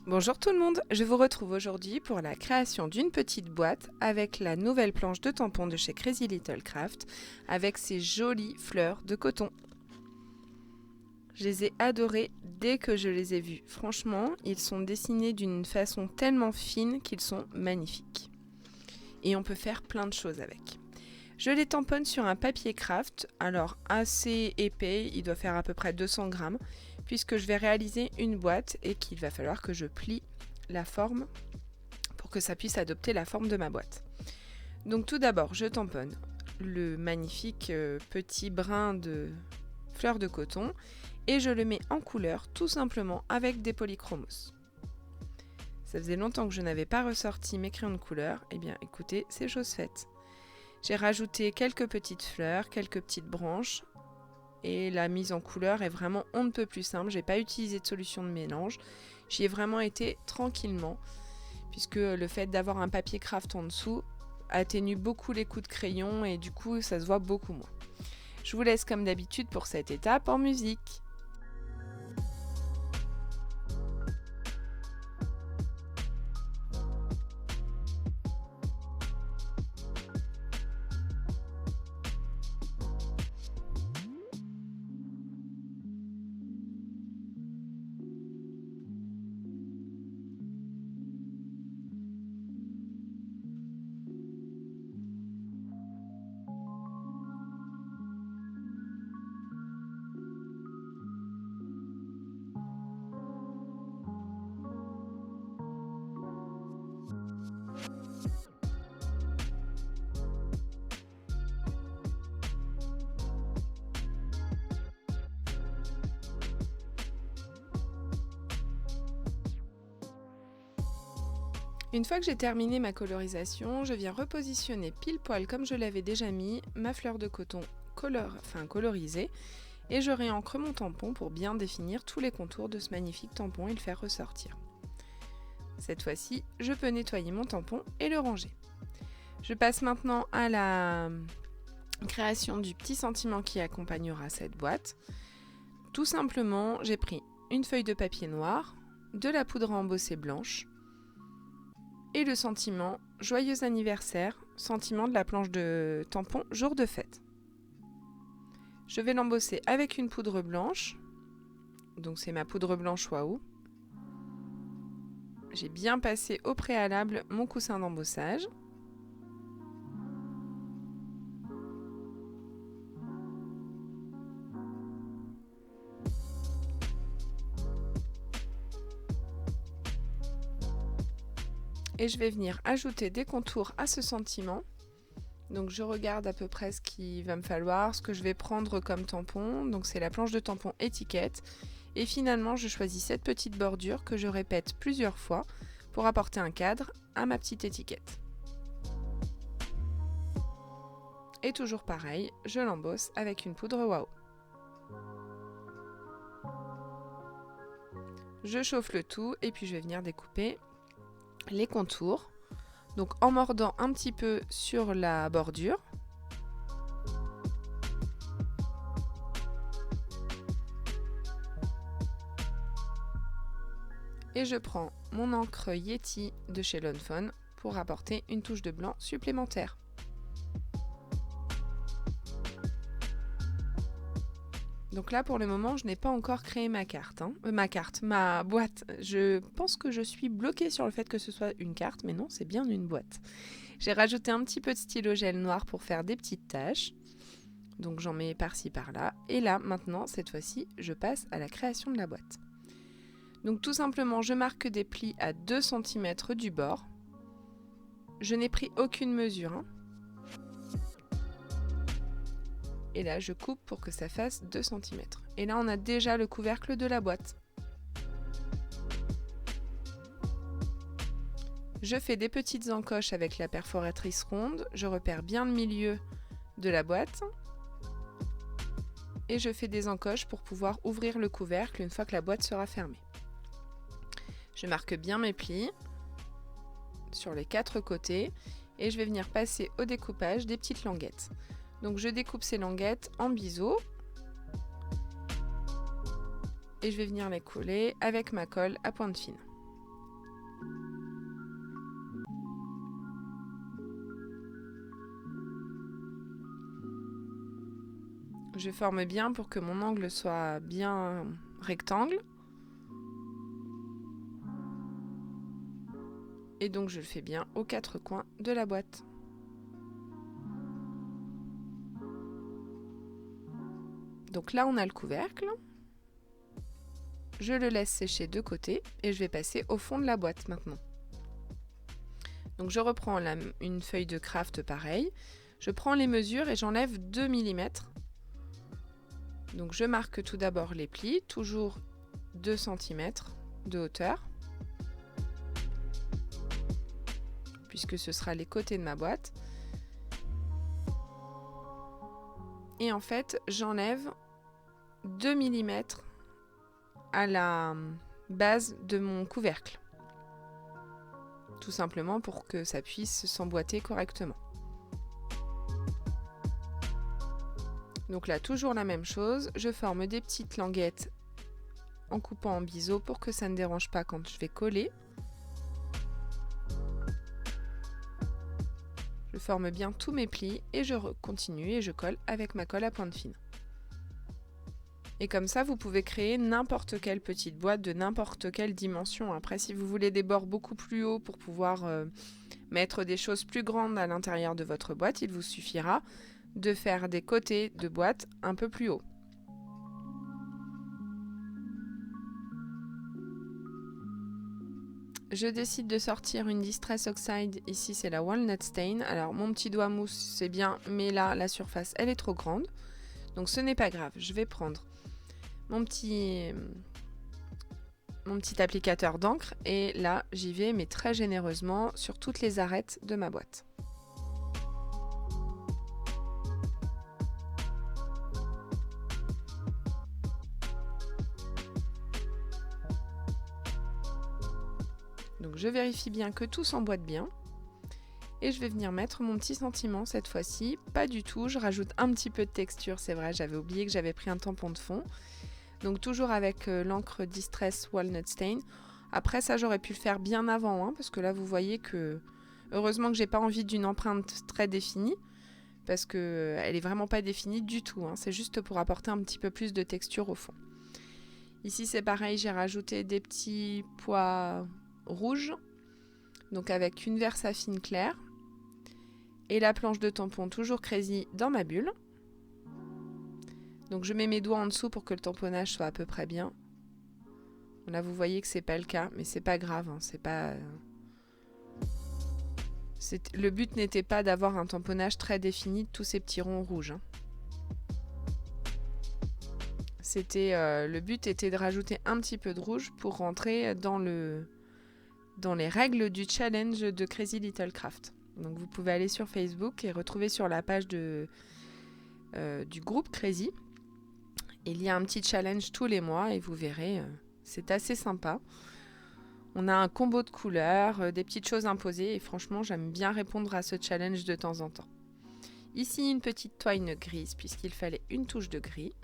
Bonjour tout le monde, je vous retrouve aujourd'hui pour la création d'une petite boîte avec la nouvelle planche de tampons de chez Crazy Little Craft avec ces jolies fleurs de coton. Je les ai adorés dès que je les ai vus. Franchement, ils sont dessinés d'une façon tellement fine qu'ils sont magnifiques. Et on peut faire plein de choses avec. Je les tamponne sur un papier craft, alors assez épais, il doit faire à peu près 200 grammes, puisque je vais réaliser une boîte et qu'il va falloir que je plie la forme pour que ça puisse adopter la forme de ma boîte. Donc tout d'abord, je tamponne le magnifique petit brin de fleurs de coton et je le mets en couleur tout simplement avec des polychromos. Ça faisait longtemps que je n'avais pas ressorti mes crayons de couleur, et bien écoutez, c'est chose faite. J'ai rajouté quelques petites fleurs, quelques petites branches et la mise en couleur est vraiment on ne peut plus simple. J'ai pas utilisé de solution de mélange, j'y ai vraiment été tranquillement puisque le fait d'avoir un papier craft en dessous atténue beaucoup les coups de crayon et du coup ça se voit beaucoup moins. Je vous laisse comme d'habitude pour cette étape en musique. Une fois que j'ai terminé ma colorisation, je viens repositionner pile poil comme je l'avais déjà mis ma fleur de coton colorisée et je réancre mon tampon pour bien définir tous les contours de ce magnifique tampon et le faire ressortir. Cette fois-ci, je peux nettoyer mon tampon et le ranger. Je passe maintenant à la création du petit sentiment qui accompagnera cette boîte. Tout simplement, j'ai pris une feuille de papier noir, de la poudre à embosser blanche, et le sentiment « Joyeux anniversaire », sentiment de la planche de tampon jour de fête. Je vais l'embosser avec une poudre blanche, donc c'est ma poudre blanche Waouh. J'ai bien passé au préalable mon coussin d'embossage. Et je vais venir ajouter des contours à ce sentiment. Donc je regarde à peu près ce qu'il va me falloir, ce que je vais prendre comme tampon. Donc c'est la planche de tampon étiquette. Et finalement je choisis cette petite bordure que je répète plusieurs fois pour apporter un cadre à ma petite étiquette. Et toujours pareil, je l'embosse avec une poudre Waouh. Je chauffe le tout et puis je vais venir découper les contours, donc en mordant un petit peu sur la bordure. Et je prends mon encre Yeti de chez Lawn Fawn pour apporter une touche de blanc supplémentaire. Donc là, pour le moment, je n'ai pas encore créé ma carte. Ma boîte. Je pense que je suis bloquée sur le fait que ce soit une carte, mais non, c'est bien une boîte. J'ai rajouté un petit peu de stylo gel noir pour faire des petites taches. Donc j'en mets par-ci par-là. Et là, maintenant, cette fois-ci, je passe à la création de la boîte. Donc tout simplement, je marque des plis à 2 cm du bord. Je n'ai pris aucune mesure. Et là, je coupe pour que ça fasse 2 cm. Et là, on a déjà le couvercle de la boîte. Je fais des petites encoches avec la perforatrice ronde. Je repère bien le milieu de la boîte. Et je fais des encoches pour pouvoir ouvrir le couvercle une fois que la boîte sera fermée. Je marque bien mes plis sur les 4 côtés. Et je vais venir passer au découpage des petites languettes. Donc je découpe ces languettes en biseau et je vais venir les coller avec ma colle à pointe fine. Je forme bien pour que mon angle soit bien rectangle. Et donc je le fais bien aux 4 coins de la boîte. Donc là on a le couvercle. Je le laisse sécher de côté et je vais passer au fond de la boîte maintenant. Donc je reprends une feuille de craft pareil. Je prends les mesures et j'enlève 2 mm. Donc je marque tout d'abord les plis, toujours 2 cm de hauteur. Puisque ce sera les côtés de ma boîte. Et en fait, j'enlève 2 mm à la base de mon couvercle. Tout simplement pour que ça puisse s'emboîter correctement. Donc là, toujours la même chose. Je forme des petites languettes en coupant en biseau pour que ça ne dérange pas quand je vais coller. Je forme bien tous mes plis et je continue et je colle avec ma colle à pointe fine. Et comme ça, vous pouvez créer n'importe quelle petite boîte de n'importe quelle dimension. Après, si vous voulez des bords beaucoup plus hauts pour pouvoir mettre des choses plus grandes à l'intérieur de votre boîte, il vous suffira de faire des côtés de boîte un peu plus hauts. Je décide de sortir une Distress Oxide, ici c'est la Walnut Stain. Alors mon petit doigt mousse c'est bien, mais là la surface elle est trop grande. Donc ce n'est pas grave, je vais prendre mon petit applicateur d'encre et là j'y vais mais très généreusement sur toutes les arêtes de ma boîte. Donc je vérifie bien que tout s'emboîte bien. Et je vais venir mettre mon petit sentiment cette fois-ci. Pas du tout, je rajoute un petit peu de texture, c'est vrai, j'avais oublié que j'avais pris un tampon de fond. Donc toujours avec l'encre Distress Walnut Stain. Après ça j'aurais pu le faire bien avant, hein, parce que là vous voyez que... Heureusement que j'ai pas envie d'une empreinte très définie, parce qu'elle est vraiment pas définie du tout, hein, c'est juste pour apporter un petit peu plus de texture au fond. Ici c'est pareil, j'ai rajouté des petits pois rouges, donc avec une Versafine claire. Et la planche de tampon toujours Crazy dans ma bulle. Donc je mets mes doigts en dessous pour que le tamponnage soit à peu près bien. Là vous voyez que c'est pas le cas, mais c'est pas grave, hein, c'est pas... Le but n'était pas d'avoir un tamponnage très défini de tous ces petits ronds rouges. Hein. Le but était de rajouter un petit peu de rouge pour rentrer dans les règles du challenge de Crazy Little Craft. Donc vous pouvez aller sur Facebook et retrouver sur la page du groupe Crazy. Il y a un petit challenge tous les mois et vous verrez, c'est assez sympa. On a un combo de couleurs, des petites choses imposées et franchement j'aime bien répondre à ce challenge de temps en temps. Ici une petite twine grise puisqu'il fallait une touche de gris.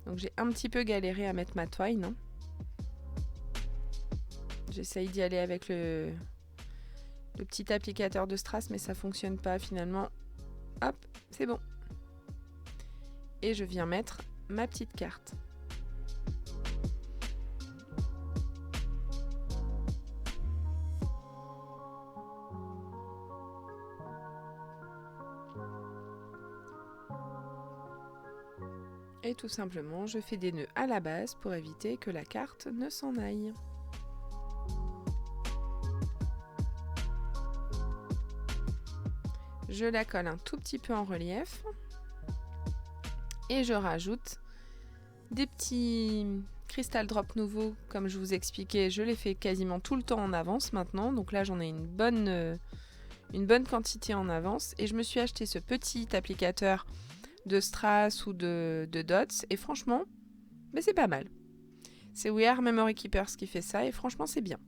Donc j'ai un petit peu galéré à mettre ma twine. Hein. J'essaye d'y aller avec le petit applicateur de strass mais ça fonctionne pas finalement. Hop, c'est bon. Et je viens mettre ma petite carte. Et tout simplement, je fais des nœuds à la base pour éviter que la carte ne s'en aille. Je la colle un tout petit peu en relief. Et je rajoute des petits Crystal Drop nouveaux, comme je vous expliquais, je les fais quasiment tout le temps en avance maintenant. Donc là j'en ai une bonne quantité en avance. Et je me suis acheté ce petit applicateur de strass ou de dots. Et franchement, mais c'est pas mal. C'est We Are Memory Keepers qui fait ça et franchement c'est bien.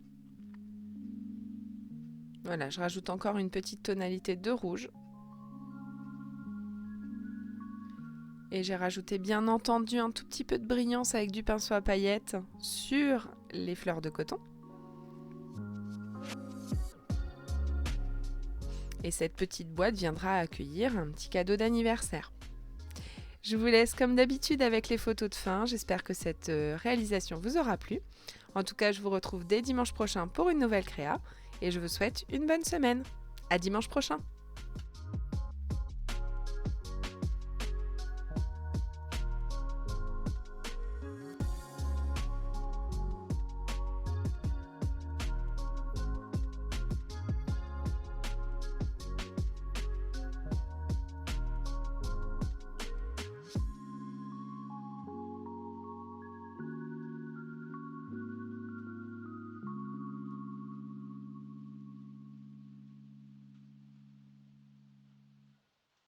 Voilà, je rajoute encore une petite tonalité de rouge. Et j'ai rajouté bien entendu un tout petit peu de brillance avec du pinceau à paillettes sur les fleurs de coton. Et cette petite boîte viendra accueillir un petit cadeau d'anniversaire. Je vous laisse comme d'habitude avec les photos de fin. J'espère que cette réalisation vous aura plu. En tout cas, je vous retrouve dès dimanche prochain pour une nouvelle créa et je vous souhaite une bonne semaine. À dimanche prochain!